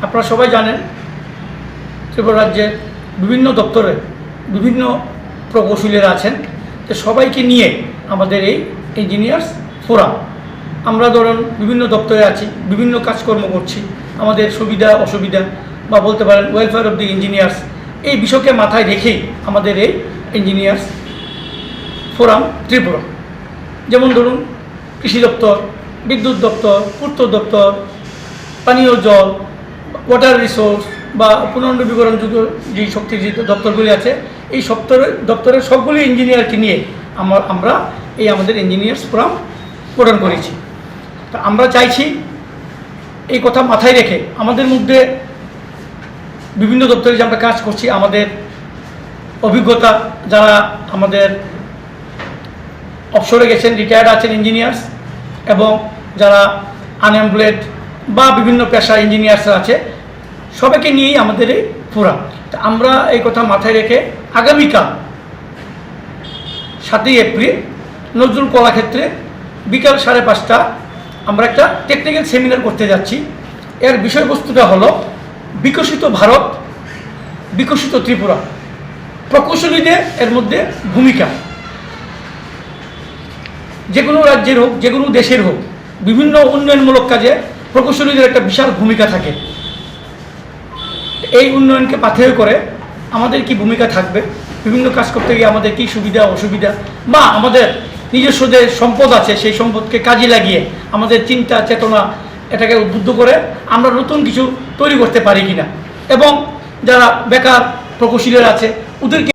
আপনারা সবাই জানেন ত্রিপুরা রাজ্যের বিভিন্ন দপ্তরে বিভিন্ন প্রকৌশলীরা আছেন, তো সবাইকে নিয়ে আমাদের এই ইঞ্জিনিয়ার্স ফোরাম। আমরা ধরুন বিভিন্ন দপ্তরে আছি, বিভিন্ন কাজকর্ম করছি, আমাদের সুবিধা অসুবিধা বা বলতে পারেন ওয়েলফেয়ার অফ দি ইঞ্জিনিয়ার্স, এই বিষয়কে মাথায় রেখেই আমাদের এই ইঞ্জিনিয়ার্স ফোরাম ত্রিপুরা। যেমন ধরুন কৃষি দপ্তর, বিদ্যুৎ দপ্তর, পূর্ত দপ্তর, পানীয় জল, ওয়াটার রিসোর্স বা পুনর্নবীকরণযোগ্য যে শক্তির যে দপ্তরগুলি আছে, এই দপ্তরের সবগুলি ইঞ্জিনিয়ারকে নিয়ে আমরা এই আমাদের ইঞ্জিনিয়ার্স ফোরাম গঠন করেছি। তা আমরা চাইছি এই কথা মাথায় রেখে আমাদের মধ্যে বিভিন্ন দপ্তরে যে আমরা কাজ করছি, আমাদের অভিজ্ঞতা যারা আমাদের অবসরে গেছেন, রিটায়ার্ড আছেন ইঞ্জিনিয়ার্স, এবং যারা আনএমপ্লয়েড বা বিভিন্ন পেশা ইঞ্জিনিয়ার্স আছে, সবাইকে নিয়েই আমাদের এই ফোরাম। তা আমরা এই কথা মাথায় রেখে আগামীকাল 7ই এপ্রিল নজরুল কলাক্ষেত্রে বিকাল 5:30 আমরা একটা টেকনিক্যাল সেমিনার করতে যাচ্ছি। এর বিষয়বস্তুটা হলো বিকশিত ভারত, বিকশিত ত্রিপুরা, প্রকৌশলীদের এর মধ্যে ভূমিকা। যে কোনো রাজ্যের হোক, যে কোনো দেশের হোক, বিভিন্ন উন্নয়নমূলক কাজে প্রকৌশলীদের একটা বিশাল ভূমিকা থাকে। এই উন্নয়নকে পাথেয় করে আমাদের কি ভূমিকা থাকবে, বিভিন্ন কাজ করতে গিয়ে আমাদের কি সুবিধা অসুবিধা, বা আমাদের নিজস্ব যে সম্পদ আছে সেই সম্পদকে কাজে লাগিয়ে আমাদের চিন্তা চেতনা এটাকে উদ্বুদ্ধ করে আমরা নতুন কিছু তৈরি করতে পারি কিনা, এবং যারা বেকার প্রকৌশলীরা আছে ওদেরকে